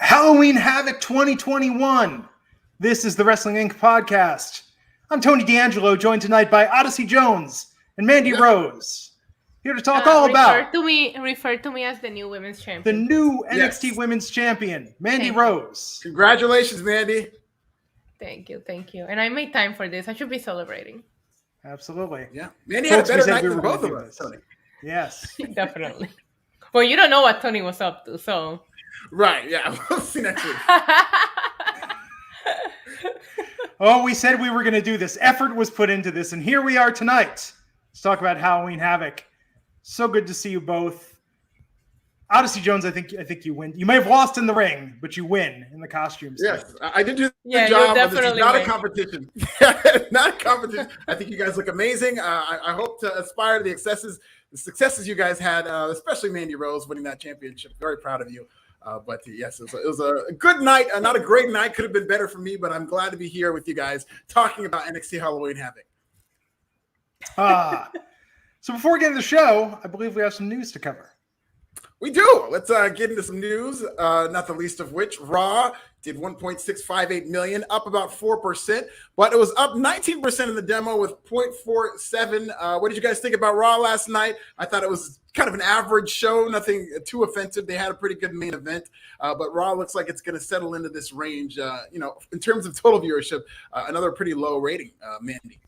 Halloween Havoc 2021. This is the Wrestling Inc. podcast. I'm Tony D'Angelo, joined tonight by Odyssey Jones and Mandy Rose. Here to talk all about... Refer to me as the new women's champion. The new NXT women's champion, Mandy Rose. Congratulations, Mandy. Thank you. And I made time for this. I should be celebrating. Absolutely. Yeah. Mandy had a better night than both of us, Tony. Yes. Definitely. Well, you don't know what Tony was up to, so... Right, yeah. We'll see next week. Oh, we said we were going to do this. Effort was put into this, and here we are tonight. Let's talk about Halloween Havoc. So good to see you both. Odyssey Jones, I think you win. You may have lost in the ring, but you win in the costumes. Yes, I did do the job. But this is not win. a competition. Not a competition. I think you guys look amazing. I hope to aspire to the successes you guys had, especially Mandy Rose winning that championship. Very proud of you. But yes, it was a good night. Not a great night. Could have been better for me, but I'm glad to be here with you guys talking about NXT Halloween Havoc. So before we get into the show, I believe we have some news to cover. We do. Let's get into some news, not the least of which Raw did 1.658 million, up about 4%, but it was up 19% in the demo with 0.47. What did you guys think about Raw last night? I thought it was kind of an average show, nothing too offensive. They had a pretty good main event, but Raw looks like it's going to settle into this range. In terms of total viewership, another pretty low rating, Mandy.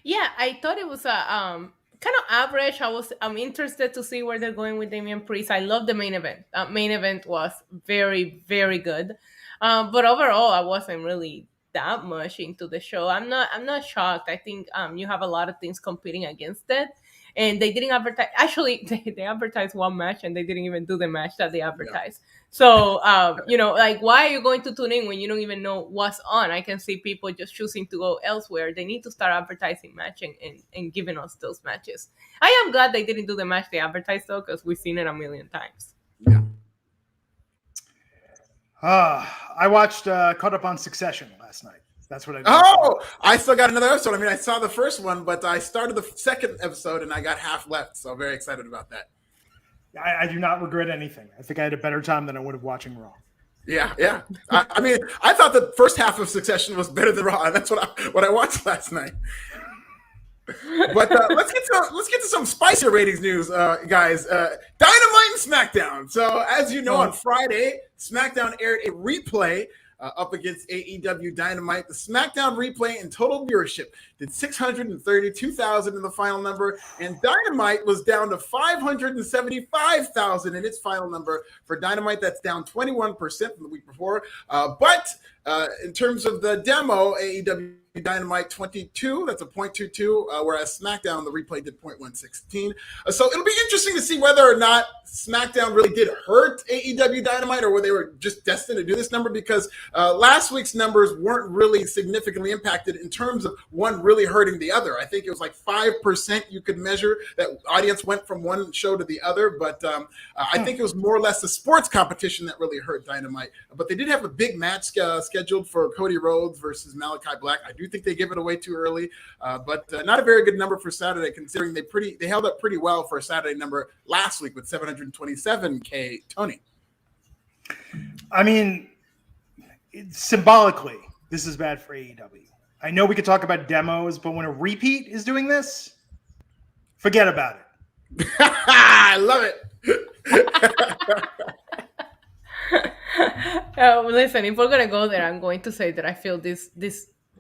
Yeah, I thought it was a kind of average. I'm interested to see where they're going with Damian Priest. I love the main event. Main event was very, very good. But overall, I wasn't really that much into the show. I'm not shocked. I think you have a lot of things competing against it. And they didn't advertise. Actually, they advertised one match and they didn't even do the match that they advertised. Yeah. So, why are you going to tune in when you don't even know what's on? I can see people just choosing to go elsewhere. They need to start advertising matching and giving us those matches. I am glad they didn't do the match they advertised, though, because we've seen it a million times. Yeah. I watched Caught Up on Succession last night. That's what I did. Oh, I still got another episode. I mean, I saw the first one, but I started the second episode and I got half left. So very excited about that. I do not regret anything. I think I had a better time than I would have watching Raw. Yeah. I mean, I thought the first half of Succession was better than Raw, and that's what I watched last night. But let's get to some spicier ratings news, guys. Dynamite and SmackDown. So as you know, on Friday, SmackDown aired a replay up against AEW Dynamite. The SmackDown replay in total viewership did 632,000 in the final number, and Dynamite was down to 575,000 in its final number. For Dynamite, that's down 21% from the week before. But in terms of the demo, AEW Dynamite 22, that's a 0.22, whereas SmackDown, the replay did 0.116. So it'll be interesting to see whether or not SmackDown really did hurt AEW Dynamite or whether they were just destined to do this number, because last week's numbers weren't really significantly impacted in terms of one really hurting the other. I think it was like 5% you could measure that audience went from one show to the other, but I think it was more or less the sports competition that really hurt Dynamite. But they did have a big match scheduled for Cody Rhodes versus Malachi Black. I do think they give it away too early, but not a very good number for Saturday, considering they held up pretty well for a Saturday number last week with 727K. Tony. I mean, symbolically, this is bad for AEW. I know we could talk about demos, but when a repeat is doing this, forget about it. I love it. Listen, if we're gonna go there, I'm going to say that I feel this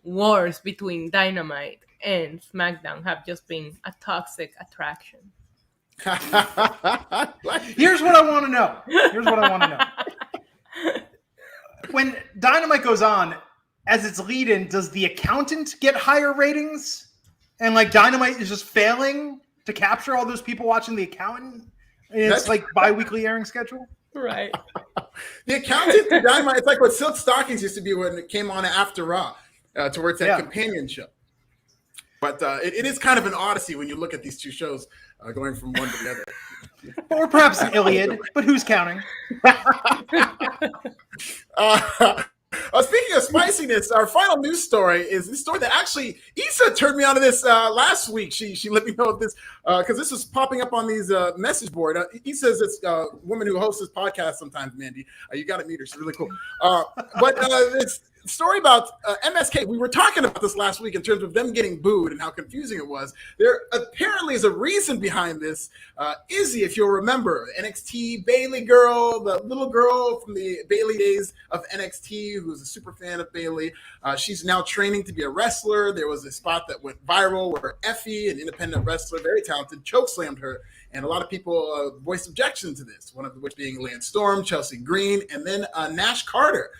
wars between Dynamite and SmackDown have just been a toxic attraction. Here's what I want to know. When Dynamite goes on, as its lead-in, does the accountant get higher ratings? And Dynamite is just failing to capture all those people watching the accountant? And it's bi-weekly airing schedule? Right. The accountant to Dynamite, it's like what Silk Stockings used to be when it came on after Raw, towards that companionship. But it is kind of an odyssey when you look at these two shows going from one to the other. Or perhaps an Iliad, but who's counting? Speaking of spiciness, our final news story is this story that actually Issa turned me onto this last week. She let me know of this because this was popping up on these message board. Issa is this woman who hosts this podcast sometimes, Mandy. You got to meet her. She's really cool. But this story about MSK, we were talking about this last week in terms of them getting booed and how confusing it was. There apparently is a reason behind this. Izzy, if you'll remember, NXT Bailey girl, the little girl from the Bailey days of NXT, who's a super fan of Bailey. She's now training to be a wrestler. There was a spot that went viral where Effie, an independent wrestler, very talented, chokeslammed her. And a lot of people voiced objection to this, one of which being Lance Storm, Chelsea Green, and then Nash Carter,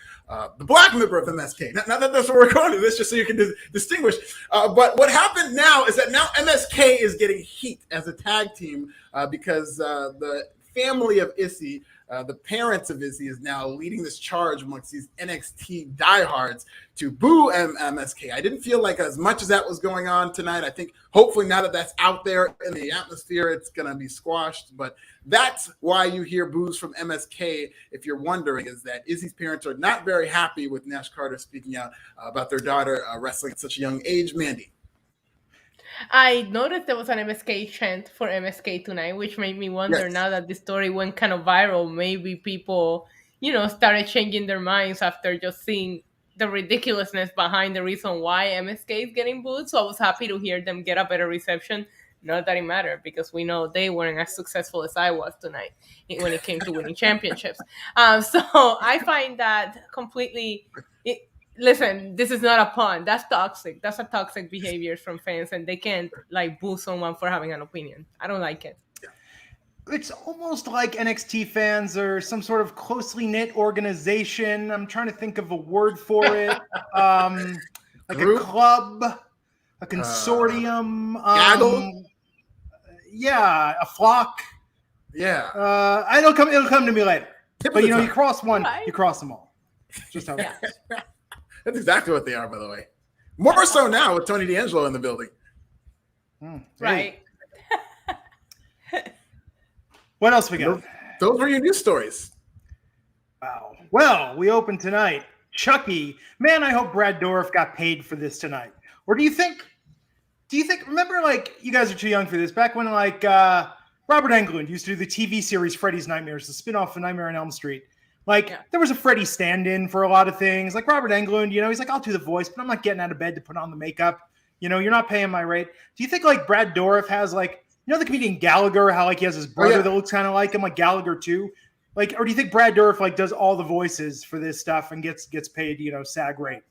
the black member of MSK. Not that that's where we're going to this, just so you can distinguish. But what happened now is that now MSK is getting heat as a tag team because the family of Issy, the parents of Izzy, is now leading this charge amongst these NXT diehards to boo MSK. I didn't feel like as much as that was going on tonight. I think hopefully now that that's out there in the atmosphere, it's going to be squashed. But that's why you hear boos from MSK, if you're wondering, is that Izzy's parents are not very happy with Nash Carter speaking out about their daughter wrestling at such a young age. Mandy. I noticed there was an MSK chant for MSK tonight, which made me wonder, Yes. now that the story went kind of viral, maybe people, started changing their minds after just seeing the ridiculousness behind the reason why MSK is getting booed. So I was happy to hear them get a better reception. Not that it mattered, because we know they weren't as successful as I was tonight when it came to winning championships. So I find that completely... Listen, this is not a pun. That's toxic. That's a toxic behavior from fans, and they can't boo someone for having an opinion. I don't like it. It's almost like NXT fans are some sort of closely knit organization. I'm trying to think of a word for it. Like Group? a club, a consortium. Gaggle? Yeah, a flock. Yeah. It'll come to me later. Tip of But the you tongue. cross one, Right. you cross them all. Just how it Yeah. is. That's exactly what they are, by the way. More so now with Tony D'Angelo in the building. Hey. Right. What else we got? Those were your news stories. Wow. Well, we opened tonight. Chucky. Man, I hope Brad Dourif got paid for this tonight. Or do you think, remember, you guys are too young for this, back when, Robert Englund used to do the TV series Freddy's Nightmares, the spinoff of Nightmare on Elm Street. There was a Freddy stand-in for a lot of things. Like Robert Englund, he's like, I'll do the voice, but I'm not getting out of bed to put on the makeup. You're not paying my rate. Do you think, Brad Dourif has, the comedian Gallagher, how, he has his brother that looks kind of like him, like Gallagher too? Or do you think Brad Dourif, does all the voices for this stuff and gets paid, SAG rate?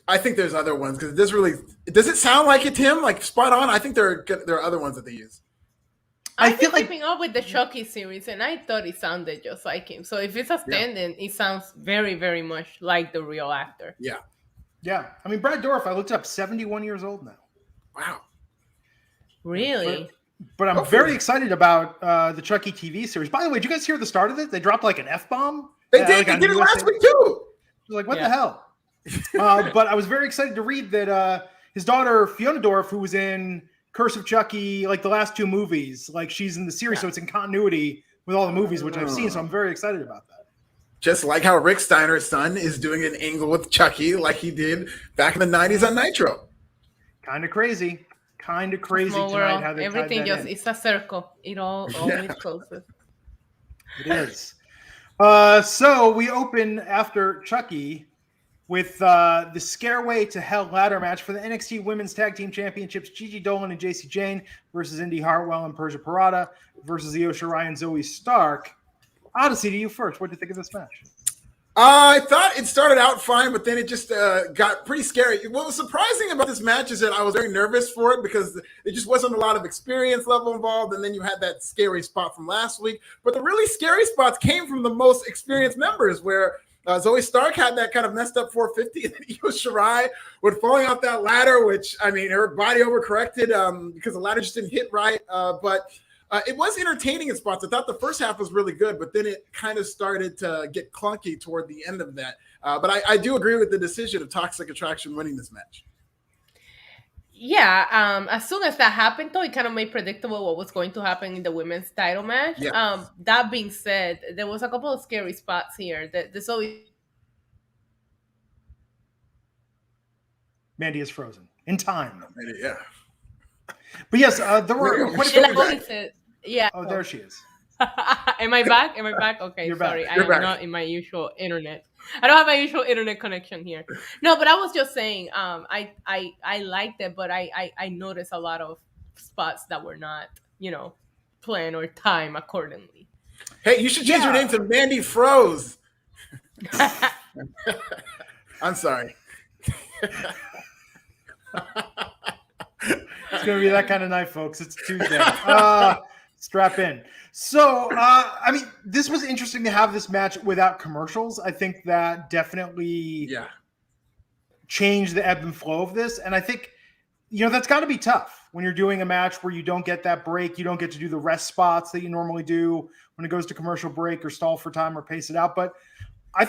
I think there's other ones because does it sound like it's him? Spot on? I think there are other ones that they use. I I've feel been like keeping up with the Chucky series, and I thought it sounded just like him. So if it's a stand-in, it sounds very, very much like the real actor. Yeah. Yeah. I mean, Brad Dourif, I looked up, 71 years old now. Wow. Really? But I'm very excited about the Chucky TV series. By the way, did you guys hear the start of it? They dropped an F-bomb. They did. They did it last week too. What the hell? But I was very excited to read that his daughter, Fiona Dourif, who was in Curse of Chucky, the last two movies, she's in the series, so it's in continuity with all the movies, which I've seen. So I'm very excited about that. Just like how Rick Steiner's son is doing an angle with Chucky like he did back in the 90s on Nitro. Kind of crazy Small tonight world. how they Everything tied that just in. it's a circle. It all always closes. It is. So we open after Chucky with the Scareway to Hell ladder match for the NXT Women's Tag Team Championships. Gigi Dolan and JC Jane versus Indy Hartwell and Persia Parada versus Io Shirai and Zoe Stark. Odyssey, to you first. What do you think of this match? I thought it started out fine, but then it just got pretty scary. What was surprising about this match is that I was very nervous for it because it just wasn't a lot of experience level involved, and then you had that scary spot from last week. But the really scary spots came from the most experienced members, where Zoe Stark had that kind of messed up 450, and Io Shirai would falling off that ladder, which, I mean, her body overcorrected because the ladder just didn't hit right. But it was entertaining in spots. I thought the first half was really good, but then it kind of started to get clunky toward the end of that. But I do agree with the decision of Toxic Attraction winning this match. Yeah, as soon as that happened, though, it kind of made predictable what was going to happen in the women's title match. Yeah. That being said, there was a couple of scary spots here. There's always Mandy is frozen in time. Yeah. But yes, there were quite a few. Yeah. Oh, there she is. Am I back? Am I back? Okay, You're sorry. back. I am not in my usual internet. I don't have my usual internet connection here. No, but I was just saying, I liked it, but I noticed a lot of spots that were not, planned or timed accordingly. Hey, you should change your name to Mandy Froze. I'm sorry. It's going to be that kind of night, folks. It's Tuesday. Strap in. So, this was interesting to have this match without commercials. I think that definitely changed the ebb and flow of this. And I think, that's got to be tough when you're doing a match where you don't get that break. You don't get to do the rest spots that you normally do when it goes to commercial break or stall for time or pace it out. But I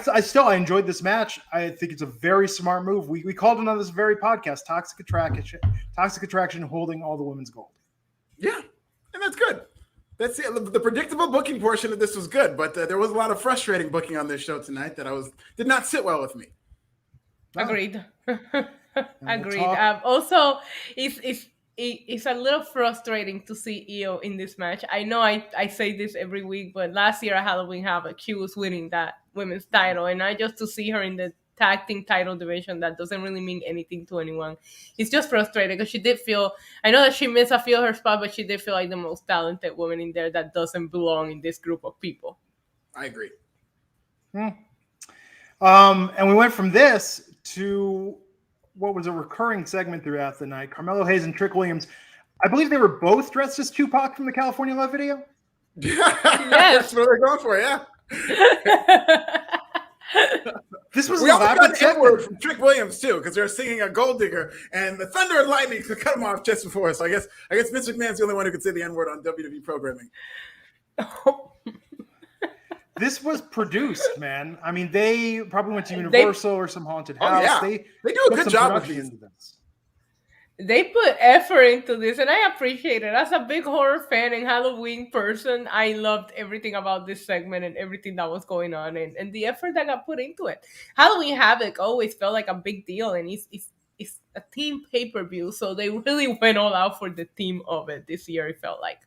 enjoyed this match. I think it's a very smart move. We called it on this very podcast, Toxic Attraction holding all the women's gold. Yeah, and that's good. That's it. The predictable booking portion of this was good, but there was a lot of frustrating booking on this show tonight that did not sit well with me. Agreed. Agreed. Also, it's a little frustrating to see Io in this match. I know I say this every week, but last year at Halloween Havoc, she was winning that women's title, and just to see her in the tag team title division, that doesn't really mean anything to anyone. It's just frustrating because she did feel, I know that she missed a few of her spot, but she did feel like the most talented woman in there that doesn't belong in this group of people. I agree. And we went from this to what was a recurring segment throughout the night. Carmelo Hayes and Trick Williams. I believe they were both dressed as Tupac from the California Love video. Yes. That's what they're going for, yeah. This was we also got an N-word from Trick Williams too, because they're singing a Gold Digger, and the Thunder and Lightning could cut him off just before. So I guess Vince McMahon's the only one who could say the N-word on WWE programming. This was produced, man. I mean, they probably went to Universal or some haunted house. Yeah. They do a good job with these. They put effort into this, and I appreciate it. As a big horror fan and Halloween person, I loved everything about this segment and everything that was going on, and the effort that got put into it. Halloween Havoc always felt like a big deal, and it's a team pay-per-view, so they really went all out for the theme of it this year, it felt like.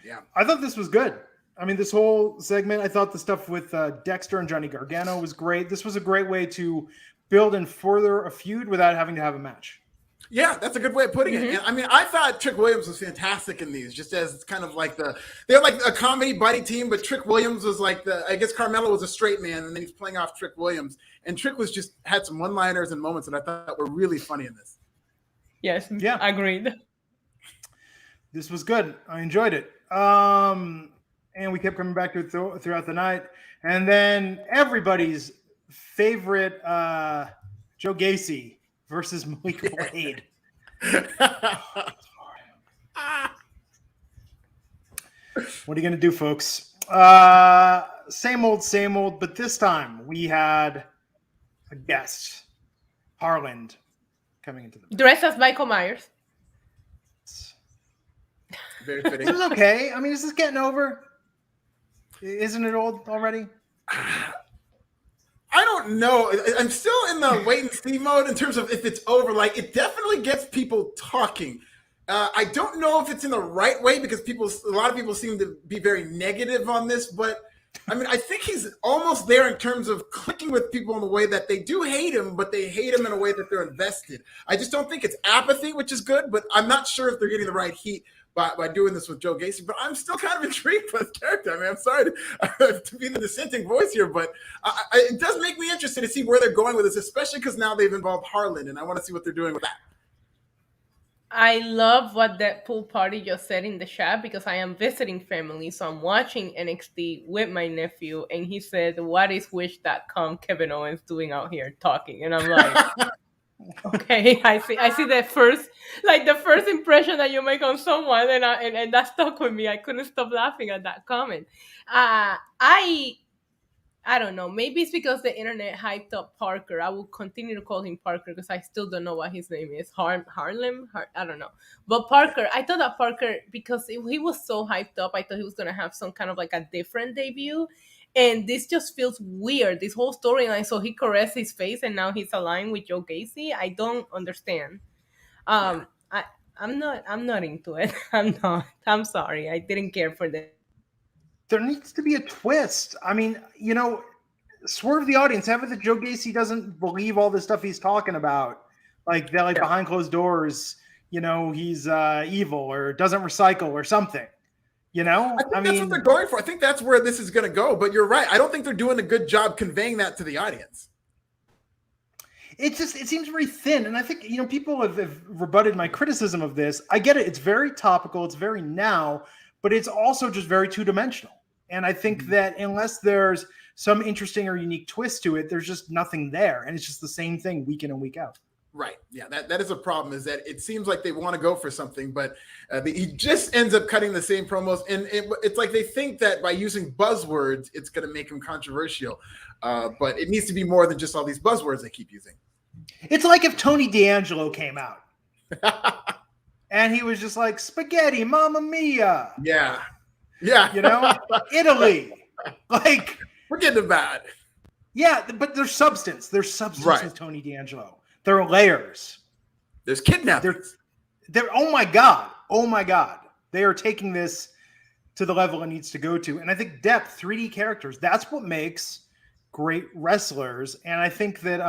Yeah. I thought this was good. I mean, this whole segment, I thought the stuff with Dexter and Johnny Gargano was great. This was a great way to build and further a feud without having to have a match. Yeah, that's a good way of putting it. And I mean, I thought Trick Williams was fantastic in these, just as kind of like they're like a comedy buddy team, but Trick Williams was like I guess Carmelo was a straight man, and then he's playing off Trick Williams. And Trick was just had some one-liners and moments that I thought were really funny in this. Yes, yeah, agreed. This was good. I enjoyed it. And we kept coming back to it throughout the night. And then everybody's favorite Joe Gacy versus Malik Blade. What are you going to do, folks? Same old, but this time we had a guest, Harland, coming into the match. Dressed as Michael Myers. Very fitting. It was okay. I mean, is this getting over? Isn't it old already? I don't know. I'm still in the wait and see mode in terms of if it's over. Like, it definitely gets people talking. I don't know if it's in the right way because a lot of people seem to be very negative on this, but I mean, I think he's almost there in terms of clicking with people in the way that they do hate him, but they hate him in a way that they're invested. I just don't think it's apathy, which is good, but I'm not sure if they're getting the right heat by doing this with Joe Gacy, but I'm still kind of intrigued by the character. I mean, I'm sorry to be the dissenting voice here, but it does make me interested to see where they're going with this, especially because now they've involved Harland, and I want to see what they're doing with that. I love what that pool party just said in the chat because I am visiting family, so I'm watching NXT with my nephew, and he said, "What is Wish.com Kevin Owens doing out here talking?" And I'm like, okay, I see the first impression that you make on someone, and that stuck with me. I couldn't stop laughing at that comment. I don't know. Maybe it's because the internet hyped up Parker. I will continue to call him Parker because I still don't know what his name is. Harlem? I don't know. But Parker, I thought that Parker, because he was so hyped up, I thought he was going to have some kind of like a different debut. And this just feels weird, this whole storyline. So he caressed his face and now he's aligned with Joe Gacy. I don't understand. I'm not into it. I'm not. I'm sorry. I didn't care for this. There needs to be a twist. I mean, swerve the audience. Have it that Joe Gacy doesn't believe all the stuff he's talking about. Like they're behind closed doors, he's evil or doesn't recycle or something. I mean, that's what they're going for. I think that's where this is going to go. But you're right. I don't think they're doing a good job conveying that to the audience. It seems very thin. And I think, people have rebutted my criticism of this. I get it. It's very topical. It's very now, but it's also just very two-dimensional. And I think that unless there's some interesting or unique twist to it, there's just nothing there. And it's just the same thing week in and week out. Right. Yeah, that is a problem, is that it seems like they want to go for something, but he just ends up cutting the same promos. And it's like they think that by using buzzwords, it's going to make him controversial. But it needs to be more than just all these buzzwords they keep using. It's like if Tony D'Angelo came out and he was just like, spaghetti, mamma mia. Yeah. Italy. Like, forget about it. Yeah, but there's substance. There's substance right. with Tony D'Angelo. There are layers. There's kidnapping. Oh my God. They are taking this to the level it needs to go to. And I think depth, 3D characters, that's what makes great wrestlers. And I think that,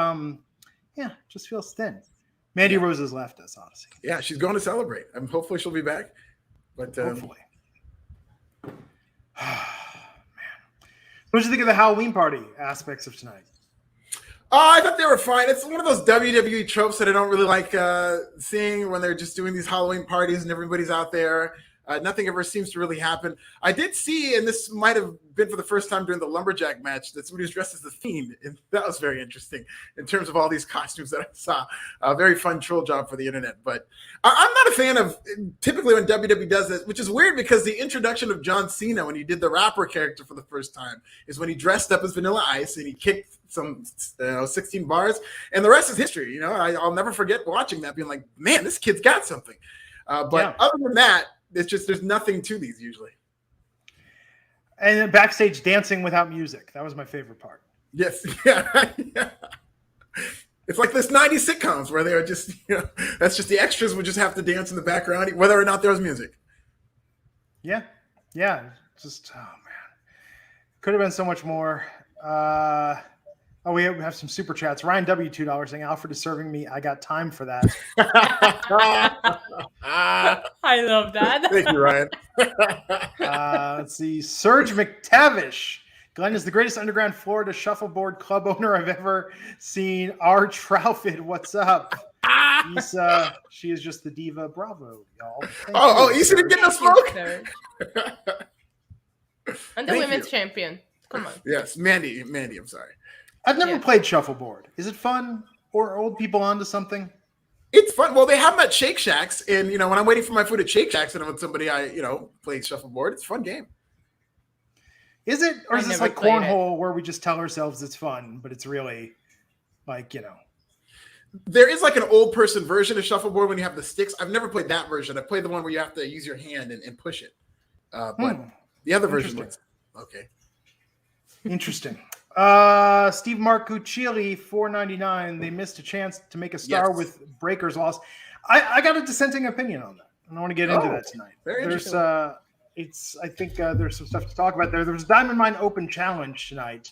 it just feels thin. Mandy Rose has left us, Odyssey. Yeah, she's going to celebrate. Hopefully she'll be back. But hopefully. Man. What did you think of the Halloween party aspects of tonight? I thought they were fine. It's one of those WWE tropes that I don't really like seeing when they're just doing these Halloween parties and everybody's out there. Nothing ever seems to really happen. I did see, and this might have been for the first time during the Lumberjack match, that somebody was dressed as the Fiend. And that was very interesting in terms of all these costumes that I saw. A very fun troll job for the internet. But I'm not a fan of typically when WWE does this, which is weird because the introduction of John Cena when he did the rapper character for the first time is when he dressed up as Vanilla Ice and he kicked some 16 bars. And the rest is history. I'll never forget watching that, being like, man, this kid's got something. But other than that, it's just there's nothing to these usually. And then backstage dancing without music. That was my favorite part. Yes. Yeah. It's like this 90s sitcoms where they are just, that's just the extras would just have to dance in the background, whether or not there was music. Yeah. Yeah. Just, oh man. Could have been so much more. We have some super chats. Ryan W. $2 saying, Alfred is serving me. I got time for that. I love that. Thank you, Ryan. Let's see. Serge McTavish. Glenn is the greatest underground Florida shuffleboard club owner I've ever seen. R. Troufid, what's up? She is just the diva. Bravo, y'all. You didn't get no smoke? And the women's champion. Come on. Yes, Mandy, I'm sorry. I've never played shuffleboard. Is it fun? Or old people onto something? It's fun. Well, they have them at Shake Shacks. And, when I'm waiting for my food at Shake Shacks and I'm with somebody play shuffleboard, it's a fun game. Is it? Or is this like cornhole where we just tell ourselves it's fun, but it's really like, There is like an old person version of shuffleboard when you have the sticks. I've never played that version. I played the one where you have to use your hand and push it. But the other version looks okay. Interesting. Steve Marcuccioli, $4.99. They missed a chance to make a star with Breaker's loss. I got a dissenting opinion on that. I don't want to get into that tonight. There's I think there's some stuff to talk about there. There was Diamond Mine Open Challenge tonight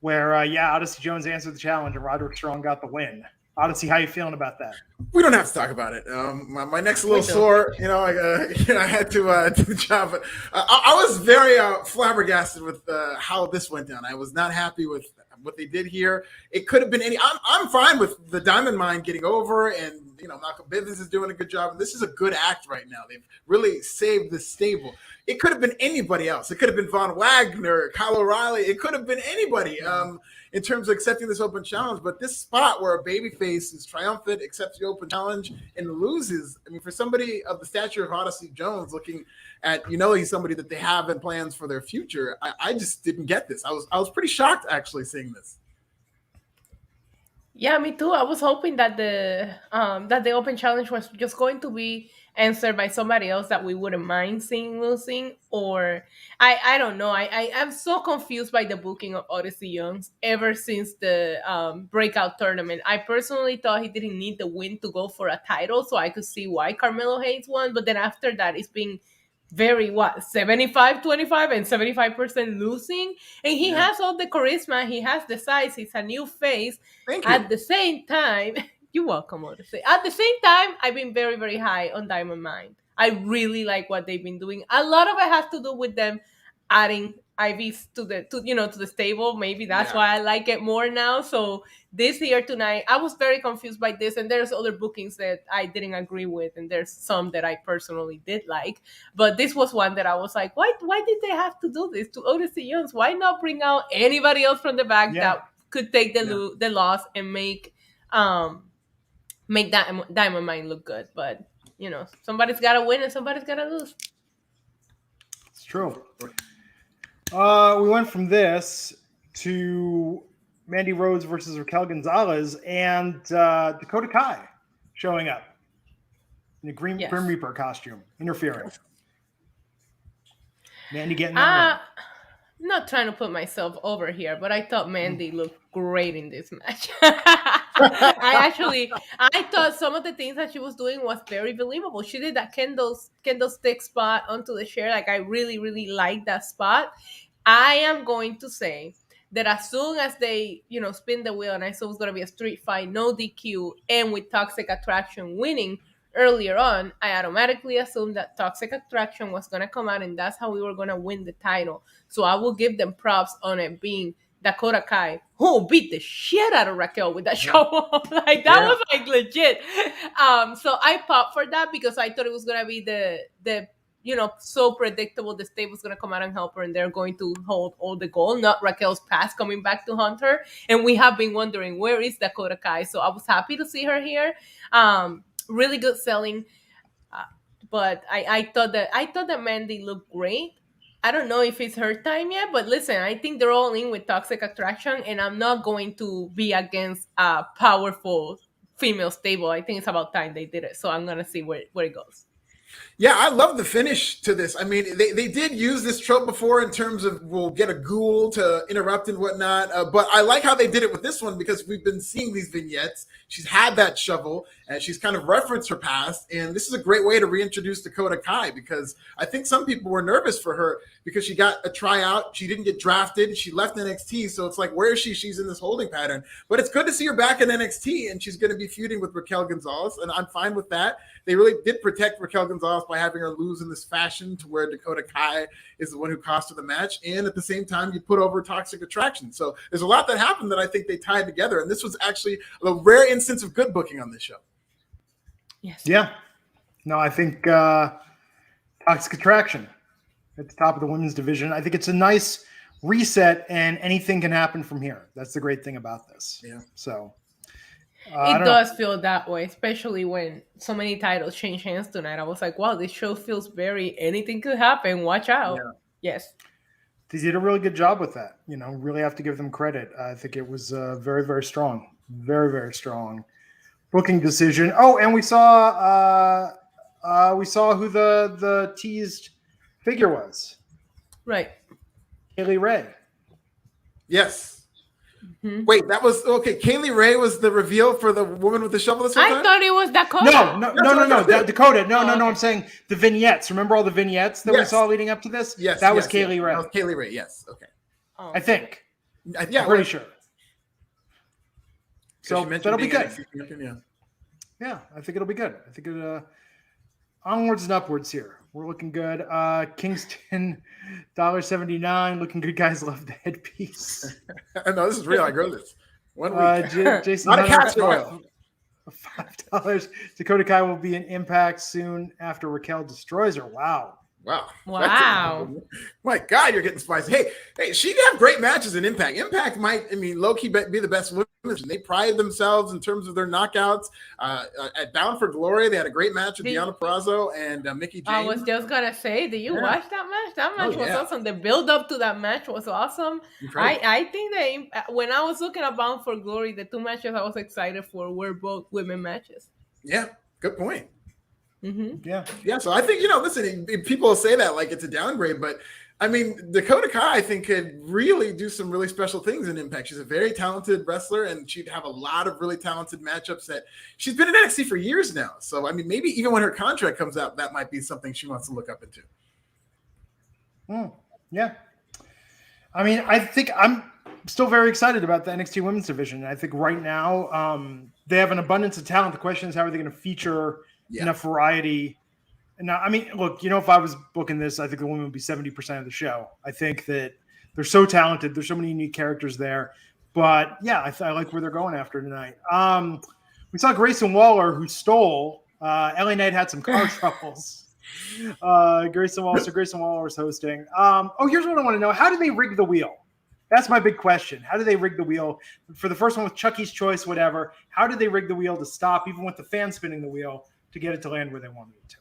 where Odyssey Jones answered the challenge and Roderick Strong got the win. Odyssey, how you feeling about that? We don't have to talk about it. My neck's a little sore. I had to do the job. But I was very flabbergasted with how this went down. I was not happy with what they did here. It could have been any. I'm fine with the Diamond Mine getting over, and Malcolm Bivens is doing a good job. And this is a good act right now. They've really saved the stable. It could have been anybody else. It could have been Von Wagner, Kyle O'Reilly. It could have been anybody in terms of accepting this open challenge. But this spot where a babyface is triumphant, accepts the open challenge, and loses. I mean, for somebody of the stature of Odyssey Jones, looking at he's somebody that they have in plans for their future. I just didn't get this. I was pretty shocked actually seeing this. Yeah, me too. I was hoping that the open challenge was just going to be answered by somebody else that we wouldn't mind seeing losing, or I don't know. I am so confused by the booking of Odyssey Youngs ever since the breakout tournament. I personally thought he didn't need the win to go for a title, so I could see why Carmelo Hayes won. But then after that, it's been very 75-25 and 75% losing, and he has all the charisma, he has the size, he's a new face. Thank you. At the same time, you're welcome, Odyssey. At the same time, I've been very, very high on Diamond Mine. I really like what they've been doing. A lot of it has to do with them adding IVs to the stable. Maybe that's why I like it more now. So this here tonight, I was very confused by this, and there's other bookings that I didn't agree with, and there's some that I personally did like. But this was one that I was like, why did they have to do this to Odyssey Youngs? Why not bring out anybody else from the back that could take the loss and make that Diamond Mine look good? But somebody's got to win and somebody's got to lose. It's true. We went from this to Mandy Rhodes versus Raquel Gonzalez and Dakota Kai showing up in a Grim Reaper costume, interfering. Mandy getting that I'm not trying to put myself over here, but I thought Mandy looked great in this match. I thought some of the things that she was doing was very believable. She did that kendo stick spot onto the chair. Like, I really, really like that spot. I am going to say that as soon as they, spin the wheel, and I saw it was going to be a street fight, no DQ, and with Toxic Attraction winning earlier on, I automatically assumed that Toxic Attraction was going to come out, and that's how we were going to win the title. So I will give them props on it being Dakota Kai, who beat the shit out of Raquel with that show. Like, that was like legit. So I popped for that because I thought it was going to be the so predictable. The state was going to come out and help her, and they're going to hold all the gold, not Raquel's past coming back to haunt her. And we have been wondering, where is Dakota Kai? So I was happy to see her here. Really good selling. But I thought that Mandy looked great. I don't know if it's her time yet, but listen, I think they're all in with Toxic Attraction, and I'm not going to be against a powerful female stable. I think it's about time they did it. So I'm going to see where it goes. Yeah, I love the finish to this. I mean, they did use this trope before in terms of we'll get a ghoul to interrupt and whatnot. But I like how they did it with this one because we've been seeing these vignettes. She's had that shovel and she's kind of referenced her past. And this is a great way to reintroduce Dakota Kai because I think some people were nervous for her because she got a tryout. She didn't get drafted. She left NXT. So it's like, where is she? She's in this holding pattern. But it's good to see her back in NXT, and she's going to be feuding with Raquel Gonzalez. And I'm fine with that. They really did protect Raquel Gonzalez by having her lose in this fashion to where Dakota Kai is the one who cost her the match. And at the same time, you put over Toxic Attraction. So there's a lot that happened that I think they tied together. And this was actually a rare instance of good booking on this show. Yes. Yeah. No, I think Toxic Attraction at the top of the women's division. I think it's a nice reset, and anything can happen from here. That's the great thing about this. Yeah. So it does feel that way, especially when so many titles change hands tonight. I was like, wow, this show feels very anything could happen. Watch out. Yeah. Yes. They did a really good job with that. Really have to give them credit. I think it was very, very strong. Very, very strong booking decision. Oh, and we saw who the teased figure was. Right. Kaylee Ray. Yes. Mm-hmm. Wait, that was okay. Kaylee Ray was the reveal for the woman with the shovel this whole time? I thought it was Dakota. No. Dakota. No. I'm saying the vignettes. Remember all the vignettes that we saw leading up to this? Yes. That was Kaylee Ray. That was Kaylee Ray. Yes. Okay. Oh. I think. Yeah. I'm pretty sure. So that'll be good. Yeah, I think it'll be good. I think it onwards and upwards here. We're looking good. Kingston, $1.79. Looking good, guys. Love the headpiece. No, this is real. I grow this. 1 week. Jason not a castor oil. $5. Dakota Kai will be in Impact soon after Raquel destroys her. Wow. Wow. Wow. My God, you're getting spicy. Hey, she have great matches in Impact. Impact might, low-key be the best women's. They pride themselves in terms of their knockouts. At Bound for Glory, they had a great match with Deonna Purrazzo and Mickie James. I was just going to say, did you watch that match? That match was awesome. The build-up to that match was awesome. I think that when I was looking at Bound for Glory, the two matches I was excited for were both women matches. Yeah, good point. Mm-hmm. Yeah. So I think, listen, people say that like it's a downgrade, but I mean, Dakota Kai, I think, could really do some really special things in Impact. She's a very talented wrestler, and she'd have a lot of really talented matchups that she's been in NXT for years now. So, I mean, maybe even when her contract comes out, that might be something she wants to look up into. Yeah. I mean, I think I'm still very excited about the NXT women's division. I think right now they have an abundance of talent. The question is, how are they going to feature enough variety? And now, I mean, look, if I was booking this, I think the women would be 70% of the show. I think that they're so talented. There's so many unique characters there. But yeah, I like where they're going after tonight. We saw Grayson Waller, who stole. LA Knight had some car troubles. Grayson Waller was hosting. Here's what I want to know. How did they rig the wheel? That's my big question. How did they rig the wheel? For the first one with Chucky's Choice, whatever, how did they rig the wheel to stop, even with the fan spinning the wheel, to get it to land where they wanted it to?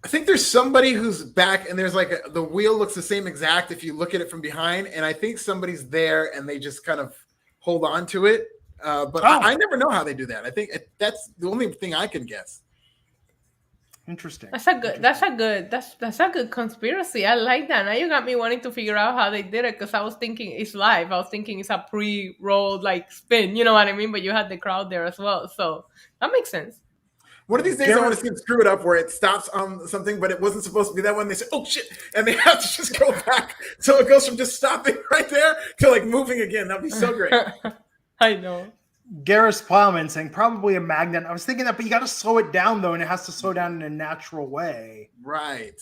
I think there's somebody who's back, and there's the wheel looks the same exact if you look at it from behind, and I think somebody's there, and they just kind of hold on to it. But I never know how they do that. I think that's the only thing I can guess. Interesting. That's a good conspiracy. I like that. Now you got me wanting to figure out how they did it, because I was thinking it's live. I was thinking it's a pre-rolled spin. You know what I mean? But you had the crowd there as well, so that makes sense. One of these days, I want to see them screw it up where it stops on something, but it wasn't supposed to be that one. They say, "Oh shit," and they have to just go back. So it goes from just stopping right there to moving again. That'd be so great. I know. Garris Plowman saying probably a magnet. I was thinking that, but you got to slow it down though, and it has to slow down in a natural way. Right.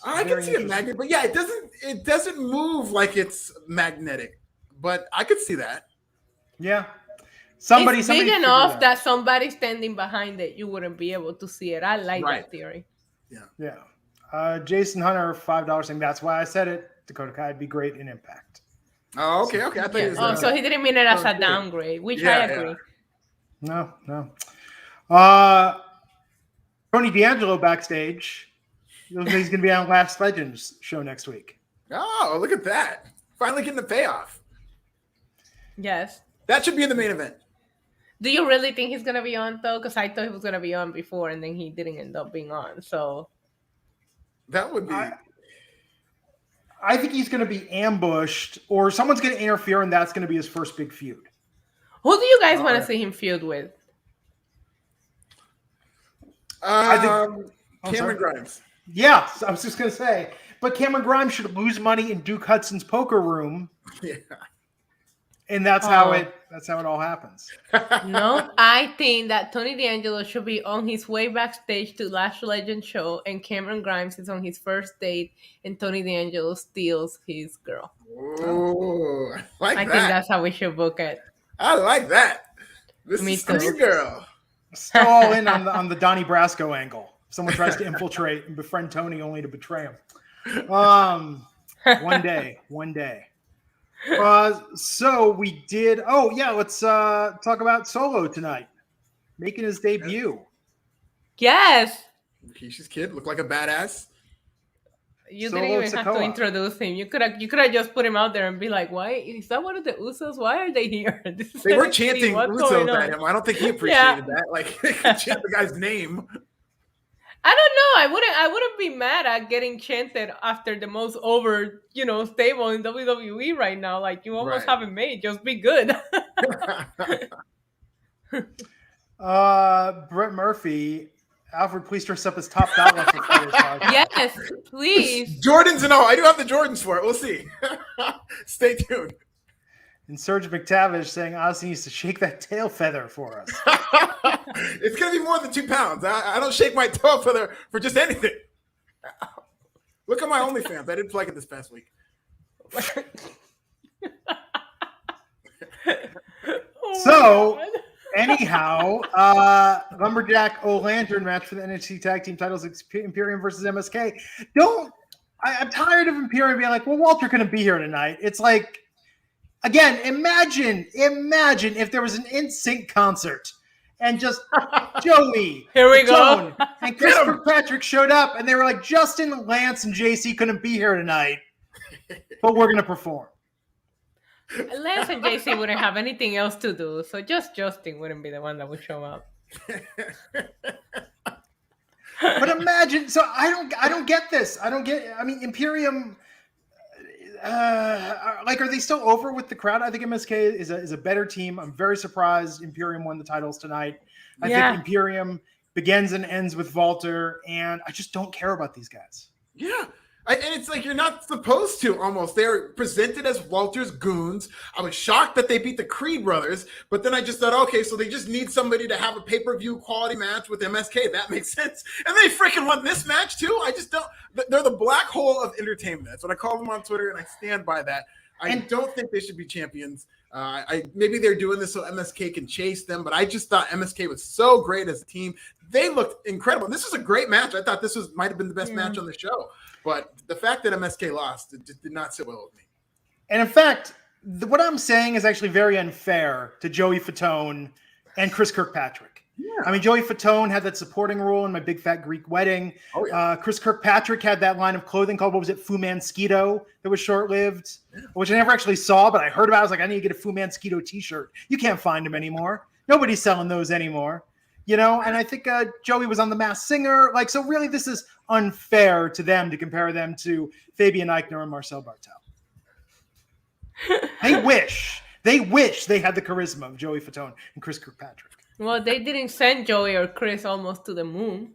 I can see a magnet, but yeah, it doesn't move like it's magnetic. But I could see that. Yeah. It's big enough that somebody standing behind it, you wouldn't be able to see it. I like that theory. Yeah. Jason Hunter, $5 saying that's why I said it. Dakota Kai would be great in Impact. Oh, okay. I thought so he didn't mean it as a downgrade, which I agree. Yeah. No. Tony D'Angelo backstage. He's going to be on Last Legends show next week. Oh, look at that. Finally getting the payoff. Yes. That should be in the main event. Do you really think he's going to be on, though? Because I thought he was going to be on before, and then he didn't end up being on. So that would be... I think he's going to be ambushed, or someone's going to interfere, and that's going to be his first big feud. Who do you guys want to see him feud with? I think Cameron Grimes. Yeah, I was just going to say. But Cameron Grimes should lose money in Duke Hudson's poker room. Yeah. And that's how it all happens. No, I think that Tony D'Angelo should be on his way backstage to Last Legend show, and Cameron Grimes is on his first date, and Tony D'Angelo steals his girl. Oh, I think that's how we should book it. I like that. This is your girl. Still all in on the Donnie Brasco angle. Someone tries to infiltrate and befriend Tony only to betray him. One day. So we did. Oh yeah, let's talk about Solo tonight, making his debut. Yes. Keisha's kid looked like a badass. You didn't even have to introduce him. You could have just put him out there and be like, "Why is that one of the Usos? Why are they here?" They were chanting Usos at him. I don't think he appreciated that. Like they could chant the guy's name. I don't know. I wouldn't be mad at getting chanted after the most over, stable in WWE right now. Like you almost have it made. Just be good. Brett Murphy, Alfred, please dress up as Top Dollar for Friday's podcast. Yes, please. Jordans and all. I do have the Jordans for it. We'll see. Stay tuned. And Serge McTavish saying Ozzy needs to shake that tail feather for us. It's going to be more than 2 pounds. I don't shake my tail feather for just anything. Look at my OnlyFans. I didn't plug it this past week. So, Anyhow, Lumberjack O'Lantern match for the NXT Tag Team titles, Imperium versus MSK. I'm tired of Imperium being like, well, Walter couldn't be here tonight. It's like, again, imagine if there was an NSYNC concert and just Joey, Here we go, and Chris Kirkpatrick showed up, and they were like, Justin, Lance, and JC couldn't be here tonight, but we're gonna perform. Lance and JC wouldn't have anything else to do, so just Justin wouldn't be the one that would show up. But imagine, so I don't get this. I mean, Imperium, are they still over with the crowd? I think MSK is a better team. I'm very surprised Imperium won the titles tonight. I think Imperium begins and ends with Walter, and I just don't care about these guys. Yeah. And it's like you're not supposed to almost. They're presented as Walter's goons. I was shocked that they beat the Creed brothers, but then I just thought, okay, so they just need somebody to have a pay-per-view quality match with MSK. That makes sense. And they freaking won this match too. I just don't. They're the black hole of entertainment. That's what I call them on Twitter, and I stand by that. I don't think they should be champions. Maybe they're doing this so MSK can chase them, but I just thought MSK was so great as a team. They looked incredible. This was a great match. I thought this might have been the best match on the show. But the fact that MSK lost, it just did not sit well with me. And in fact, what I'm saying is actually very unfair to Joey Fatone and Chris Kirkpatrick. Yeah. I mean, Joey Fatone had that supporting role in My Big Fat Greek Wedding. Oh, yeah. Chris Kirkpatrick had that line of clothing called, what was it, Fu Mansquito, that was short-lived, which I never actually saw, but I heard about it. I was like, I need to get a Fu Mansquito t-shirt. You can't find them anymore. Nobody's selling those anymore. You know, and I think Joey was on The Masked Singer. Like, so really this is unfair to them to compare them to Fabian Eichner and Marcel Bartel. They wish they had the charisma of Joey Fatone and Chris Kirkpatrick. Well, they didn't send Joey or Chris almost to the moon.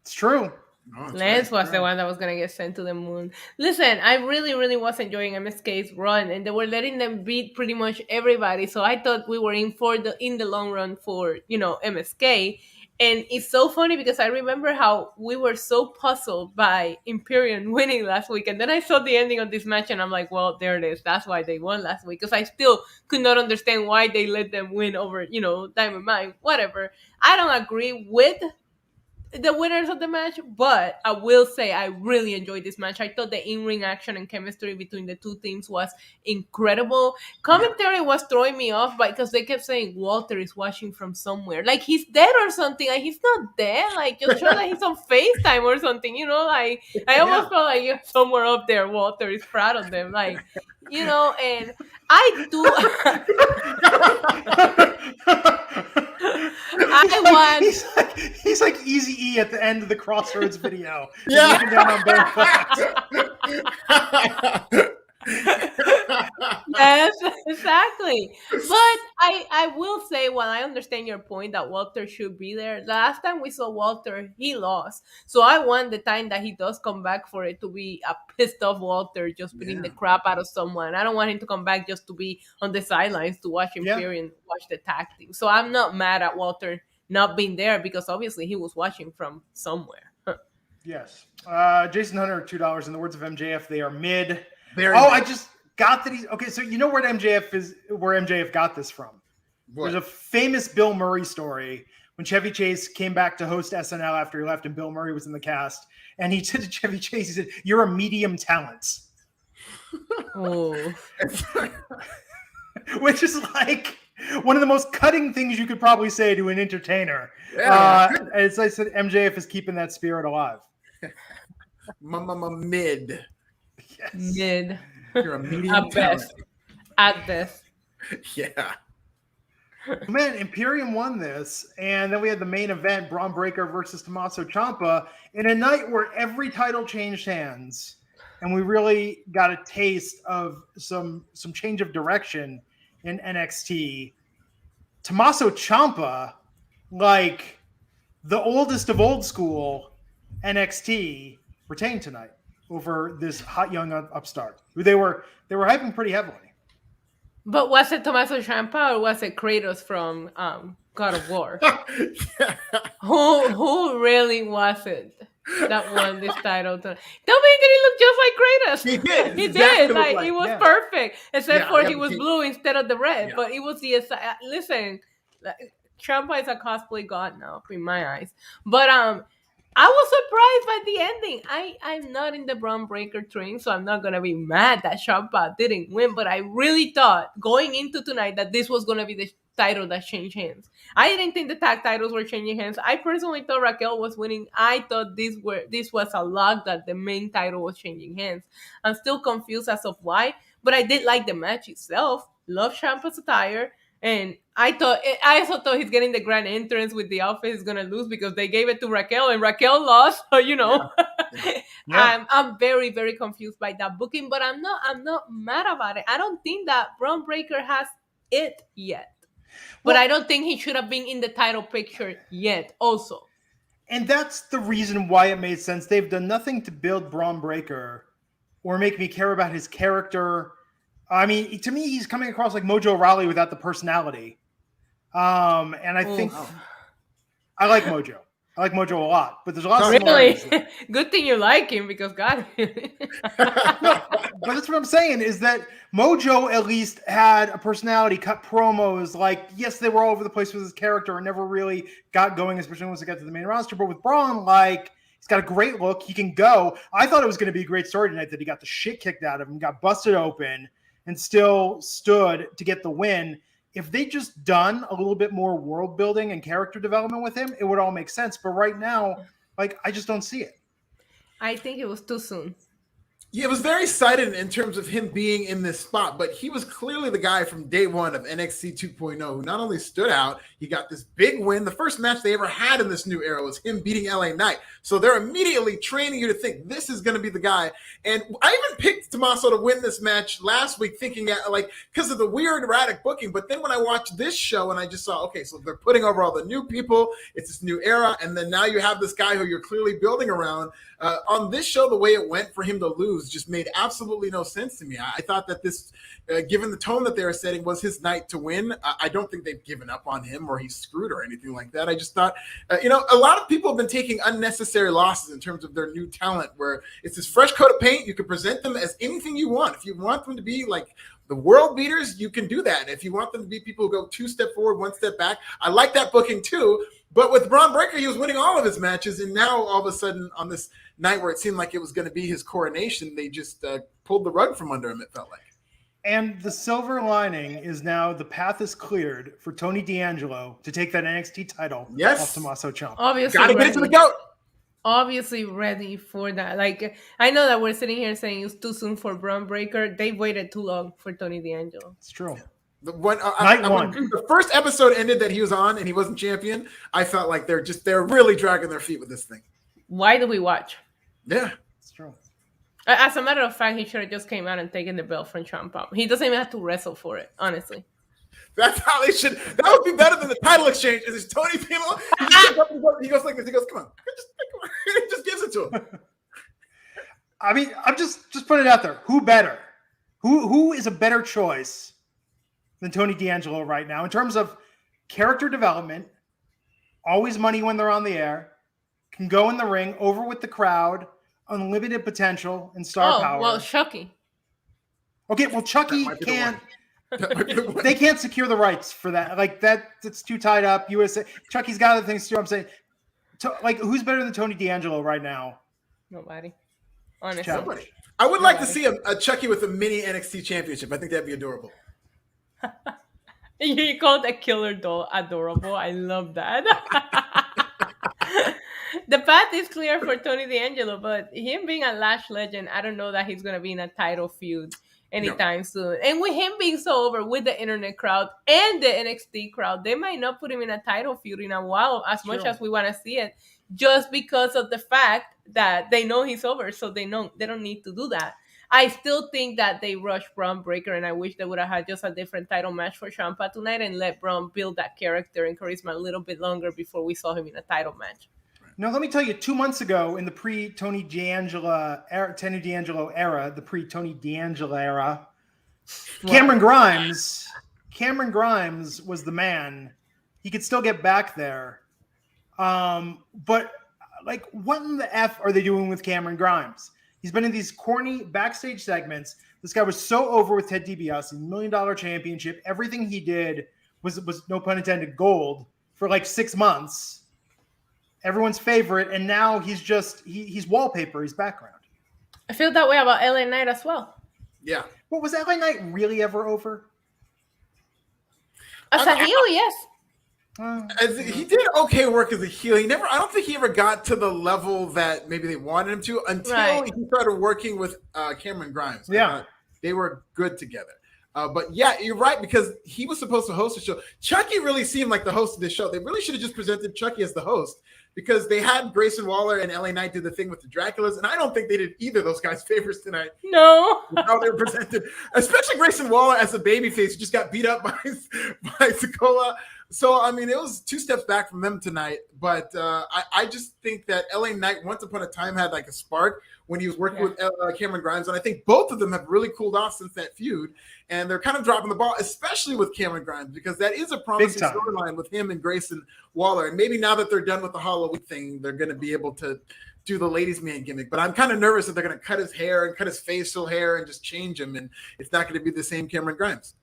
It's true. No, Lance was the one that was going to get sent to the moon. Listen, I really, really was enjoying MSK's run, and they were letting them beat pretty much everybody. So I thought we were in the long run for, MSK. And it's so funny because I remember how we were so puzzled by Imperium winning last week. And then I saw the ending of this match and I'm like, well, there it is. That's why they won last week. Because I still could not understand why they let them win over, Diamond Mine, whatever. I don't agree with the winners of the match, but I will say I really enjoyed this match. I thought the in-ring action and chemistry between the two teams was incredible. Commentary was throwing me off because they kept saying Walter is watching from somewhere, like he's dead or something. Like he's not dead. Like just show that he's on FaceTime or something. Like I almost felt like you're somewhere up there. Walter is proud of them. Like and I do. He's like Eazy-E at the end of the Crossroads video. Yeah. Looking down on both flags. Yes, exactly. But I will say, while I understand your point that Walter should be there, the last time we saw Walter, he lost. So I want the time that he does come back for it to be a pissed off Walter just beating the crap out of someone. I don't want him to come back just to be on the sidelines to watch Imperium watch the tag team. So I'm not mad at Walter not being there because obviously he was watching from somewhere. Yes. Jason Hunter, $2. In the words of MJF, they are mid. I just got that he's okay. So you know where MJF got this from? What? There's a famous Bill Murray story when Chevy Chase came back to host SNL after he left and Bill Murray was in the cast. And he said to Chevy Chase, he said, "You're a medium talent." Oh. Which is like one of the most cutting things you could probably say to an entertainer. Yeah. As I said, MJF is keeping that spirit alive. Mid. Yes. Mid. You're a medium talent. At best. Yeah. Man, Imperium won this, and then we had the main event, Braun Breaker versus Tommaso Ciampa, in a night where every title changed hands, and we really got a taste of some change of direction in NXT. Tommaso Ciampa, like the oldest of old school NXT, retained tonight over this hot young upstart, who they were hyping pretty heavily. But was it Tommaso Ciampa or was it Kratos from God of War? Who really was it that won this title? Tell me, did he look just like Kratos? He did. He Exactly did. Like he was perfect, except for he was blue instead of the red. Yeah. But it was the listen. Champa is a cosplay god now in my eyes. But I was surprised by the ending. I'm not in the Braun Breaker train, so I'm not gonna be mad that Champa didn't win. But I really thought going into tonight that this was gonna be the title that changed hands. I didn't think the tag titles were changing hands. I personally thought Raquel was winning. I thought this was a lock that the main title was changing hands. I'm still confused as of why, but I did like the match itself. Love Champa's attire. And I also thought he's getting the grand entrance with the outfit he's gonna lose because they gave it to Raquel and Raquel lost. So Yeah. I'm very, very confused by that booking, but I'm not mad about it. I don't think that Braun Breaker has it yet, but I don't think he should have been in the title picture yet. Also, And that's the reason why it made sense. They've done nothing to build Braun Breaker or make me care about his character. I mean, to me, he's coming across like Mojo Rawley without the personality. And I think I like Mojo. I like Mojo a lot, but there's a lot of really similarities. good thing you like him because God. But that's what I'm saying is that Mojo at least had a personality, cut promos. Like, yes, they were all over the place with his character and never really got going, especially once they got to the main roster. But with Braun, like, he's got a great look. He can go. I thought it was going to be a great story tonight that he got the shit kicked out of him, got busted open, and still stood to get the win. If they just done a little bit more world building and character development with him, it would all make sense. But right now, like, I just don't see it. I think it was too soon. Yeah, it was very exciting in terms of him being in this spot, but he was clearly the guy from day one of NXT 2.0 who not only stood out, he got this big win. The first match they ever had in this new era was him beating LA Knight. So they're immediately training you to think this is going to be the guy. And I even picked Tommaso to win this match last week thinking like because of the weird erratic booking. But then when I watched this show and I just saw, okay, so they're putting over all the new people. It's this new era. And then now you have this guy who you're clearly building around. On this show, the way it went for him to lose just made absolutely no sense to me. I thought that this, given the tone that they were setting, was his night to win. I don't think they've given up on him or he's screwed or anything like that. I just thought, a lot of people have been taking unnecessary losses in terms of their new talent, where it's this fresh coat of paint. You can present them as anything you want. If you want them to be like the world beaters, you can do that. If you want them to be people who go 2 steps forward, 1 step back, I like that booking too. But with Braun Breaker, he was winning all of his matches, and now all of a sudden on this night where it seemed like it was going to be his coronation, they just pulled the rug from under him, it felt like. And the silver lining is now the path is cleared for Tony D'Angelo to take that NXT title off Tommaso Ciampa. Obviously, got to get it to the GOAT. Obviously ready for that. Like, I know that we're sitting here saying it's too soon for Braun Breaker. They waited too long for Tony D'Angelo. It's true. When the first episode ended that he was on and he wasn't champion, I felt like they're really dragging their feet with this thing. Why do we watch? Yeah, it's true. As a matter of fact, he should have just came out and taken the belt from Champa. He doesn't even have to wrestle for it, honestly. That's how they should. That would be better than the title exchange. Is Tony people? He goes like this. He goes, "Come on," he just gives it to him. I mean, I'm just putting it out there. Who better? Who is a better choice than Tony D'Angelo right now in terms of character development? Always money when they're on the air. Can go in the ring, over with the crowd, unlimited potential and star power. Well, Chucky. Okay, well, Chucky can't. They can't secure the rights for that. Like that's too tied up. USA. Chucky's got other things to do. I'm saying, who's better than Tony D'Angelo right now? Nobody. Honestly. Nobody. I would like to see a Chucky with a mini NXT championship. I think that'd be adorable. You called a killer doll adorable. I love that. The path is clear for Tony D'Angelo, but him being a Lash legend, I don't know that he's going to be in a title feud anytime soon. And with him being so over with the internet crowd and the NXT crowd, they might not put him in a title feud in a while as much as we want to see it, just because of the fact that they know he's over, so they don't need to do that. I still think that they rushed Braun Breaker, and I wish they would have had just a different title match for Champa tonight and let Braun build that character and charisma a little bit longer before we saw him in a title match. No, let me tell you, 2 months ago in the pre-Tony D'Angelo era, the pre-Tony D'Angelo era, Cameron Grimes was the man. He could still get back there. But like, what in the F are they doing with Cameron Grimes? He's been in these corny backstage segments. This guy was so over with Ted DiBiase, $1 million championship. Everything he did was no pun intended, gold. for like 6 months, everyone's favorite, and now he's wallpaper, he's background. I feel that way about LA Knight as well. Yeah. But was LA Knight really ever over? As a heel, yes. He did okay work as a heel. I don't think he ever got to the level that maybe they wanted him to until he started working with Cameron Grimes. Yeah. They were good together. But yeah, you're right, because he was supposed to host the show. Chucky really seemed like the host of this show. They really should have just presented Chucky as the host, because they had Grayson Waller and LA Knight do the thing with the Draculas, and I don't think they did either of those guys favors tonight. No. How they were presented, especially Grayson Waller as a babyface who just got beat up by Sokola. So, I mean, it was 2 steps back from them tonight. But I just think that LA Knight once upon a time had like a spark when he was working with Cameron Grimes. And I think both of them have really cooled off since that feud. And they're kind of dropping the ball, especially with Cameron Grimes, because that is a promising storyline with him and Grayson Waller. And maybe now that they're done with the Halloween thing, they're going to be able to do the ladies' man gimmick. But I'm kind of nervous that they're going to cut his hair and cut his facial hair and just change him. And it's not going to be the same Cameron Grimes.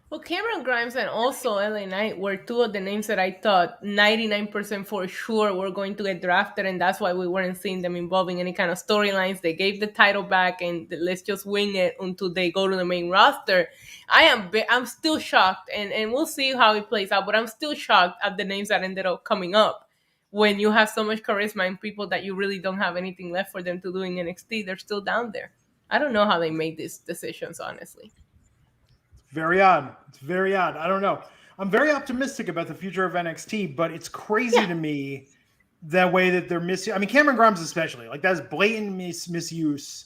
Well, Cameron Grimes and also LA Knight were 2 of the names that I thought 99% for sure were going to get drafted, and that's why we weren't seeing them involving any kind of storylines. They gave the title back, and let's just wing it until they go to the main roster. I'm still shocked, and we'll see how it plays out, but I'm still shocked at the names that ended up coming up. When you have so much charisma and people that you really don't have anything left for them to do in NXT, they're still down there. I don't know how they made these decisions, honestly. Very odd. It's very odd. I don't know. I'm very optimistic about the future of NXT, but it's crazy to me that way that they're missing. I mean, Cameron Grimes especially. Like, that's blatant misuse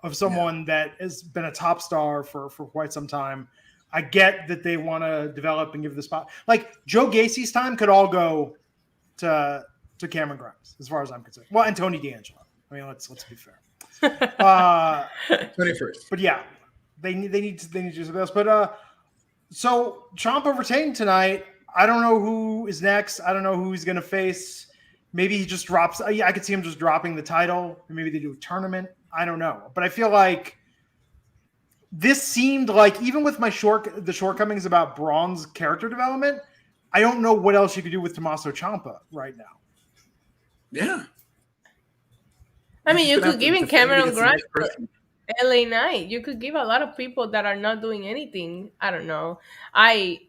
of someone that has been a top star for quite some time. I get that they want to develop and give the spot. Like, Joe Gacy's time could all go to Cameron Grimes, as far as I'm concerned. Well, and Tony D'Angelo. I mean, let's be fair. 21st. But yeah. They need to do something else. But so Champa retained tonight. I don't know who is next. I don't know who he's going to face. Maybe he just drops. I could see him just dropping the title. Maybe they do a tournament. I don't know. But I feel like this seemed like, even with the shortcomings about Braun's character development, I don't know what else you could do with Tommaso Ciampa right now. Yeah. I mean, you could give him Cameron Grimes. LA Knight. You could give a lot of people that are not doing anything. I don't know. I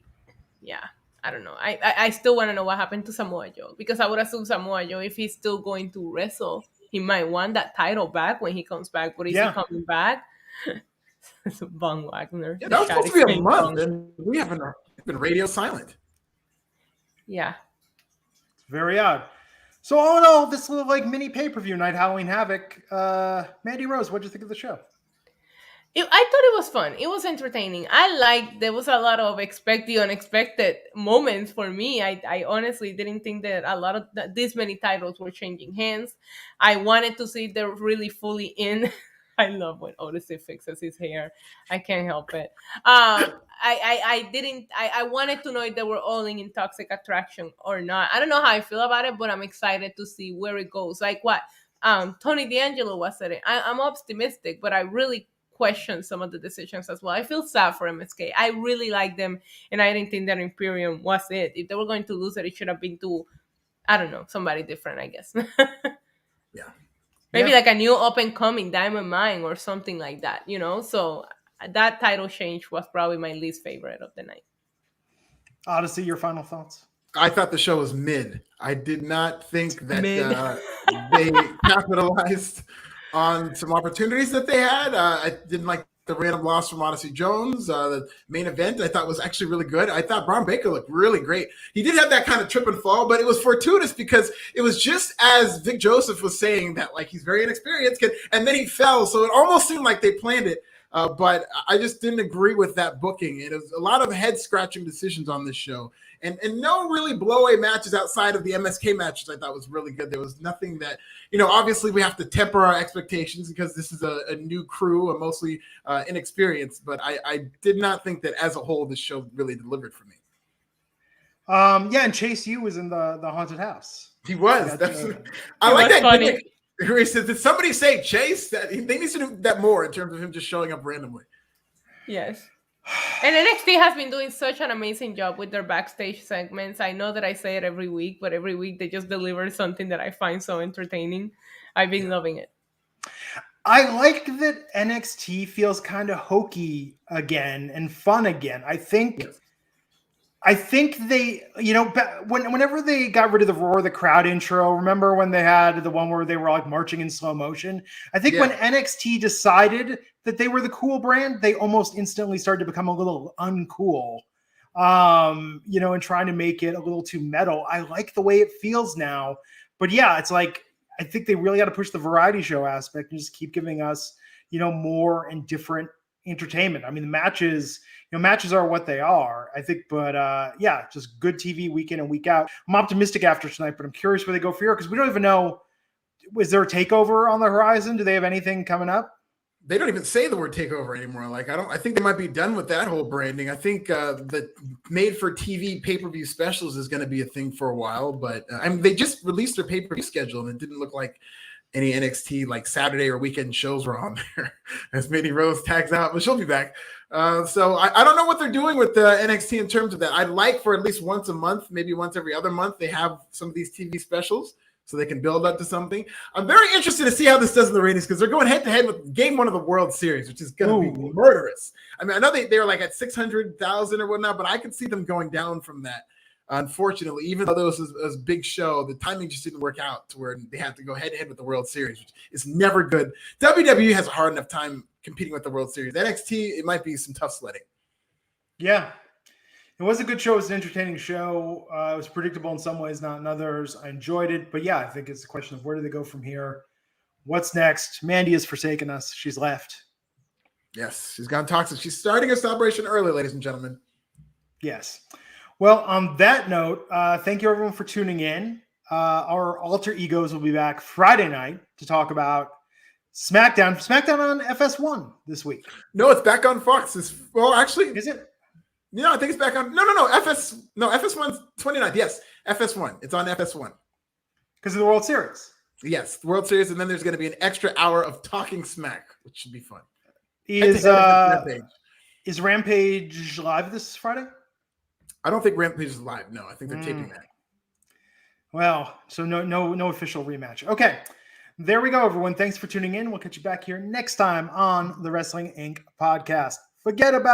don't know. I still want to know what happened to Samoa Joe, because I would assume Samoa Joe, if he's still going to wrestle, he might want that title back when he comes back. But is he coming back? Von Wagner. Yeah, that was supposed to be a month, and we haven't been radio silent. Yeah. It's very odd. So all in all, this little like mini pay-per-view night, Halloween Havoc. Mandy Rose, what did you think of the show? I thought it was fun. It was entertaining. There was a lot of expect the unexpected moments for me. I honestly didn't think that a lot of this many titles were changing hands. I wanted to see if they're really fully in. I love when Odyssey fixes his hair. I can't help it. I wanted to know if they were all in Toxic Attraction or not. I don't know how I feel about it, but I'm excited to see where it goes. Like what Tony D'Angelo was saying. I'm optimistic, but I really question some of the decisions as well. I feel sad for MSK. I really like them, and I didn't think that Imperium was it. If they were going to lose it should have been to, I don't know, somebody different, I guess. Yeah. Maybe like a new up-and-coming Diamond Mine or something like that, you know? So that title change was probably my least favorite of the night. Odyssey, your final thoughts? I thought the show was mid. I did not think that they capitalized on some opportunities that they had. I didn't like the random loss from Odyssey Jones. The main event I thought was actually really good. I thought Braun Baker looked really great. He did have that kind of trip and fall, but it was fortuitous because it was just as Vic Joseph was saying that, like, he's very inexperienced, and then he fell. So it almost seemed like they planned it. But I just didn't agree with that booking. It was a lot of head-scratching decisions on this show. And no really blow-away matches outside of the MSK matches I thought was really good. There was nothing that, obviously we have to temper our expectations because this is a new crew, a mostly inexperienced. But I did not think that as a whole this show really delivered for me. And Chase U was in the haunted house. He was. I like that. Funny. He says, did somebody say Chase? That they need to do that more in terms of him just showing up randomly. Yes. And NXT has been doing such an amazing job with their backstage segments. I know that I say it every week, but every week they just deliver something that I find so entertaining. I've been loving it. I like that NXT feels kind of hokey again and fun again. I think they, whenever they got rid of the Roar the Crowd intro, remember when they had the one where they were like marching in slow motion? I think when NXT decided that they were the cool brand, they almost instantly started to become a little uncool, and trying to make it a little too metal. I like the way it feels now, but yeah, it's like, I think they really got to push the variety show aspect and just keep giving us, more and different entertainment. I mean, the matches are what they are, I think, but just good TV week in and week out. I'm optimistic after tonight, but I'm curious where they go from here because we don't even know. Is there a takeover on the horizon? Do they have anything coming up? They don't even say the word takeover anymore. Like, I think they might be done with that whole branding. I think the made for TV pay-per-view specials is going to be a thing for a while, but they just released their pay-per-view schedule and it didn't look like any NXT like Saturday or weekend shows were on there. As Minnie Rose tags out, but she'll be back. So I don't know what they're doing with the NXT in terms of that. I'd like for at least once a month, maybe once every other month, they have some of these TV specials so they can build up to something. I'm very interested to see how this does in the ratings because they're going head-to-head with Game 1 of the World Series, which is going to be murderous. I mean, I know they were like at 600,000 or whatnot, but I could see them going down from that. Unfortunately, even though this was a big show, the timing just didn't work out to where they had to go head-to-head with the World Series, which is never good. WWE has a hard enough time competing with the World Series. NXT, it might be some tough sledding. Yeah. It was a good show. It was an entertaining show. It was predictable in some ways, not in others. I enjoyed it. But yeah, I think it's a question of where do they go from here? What's next? Mandy has forsaken us. She's left. Yes, she's gone toxic. She's starting a celebration early, ladies and gentlemen. Yes. Well, on that note, thank you everyone for tuning in. Our alter egos will be back Friday night to talk about SmackDown. SmackDown on FS1 this week. No, it's back on Fox. Actually, is it? No, I think it's back on. No. FS1's 29th. Yes, FS1. It's on FS1 because of the World Series. Yes, the World Series, and then there's going to be an extra hour of talking smack, which should be fun. Is Rampage live this Friday? I don't think Rampage is live. No, I think they're taping that. Well, so no official rematch. Okay, there we go, everyone. Thanks for tuning in. We'll catch you back here next time on the Wrestling Inc. podcast. Forget about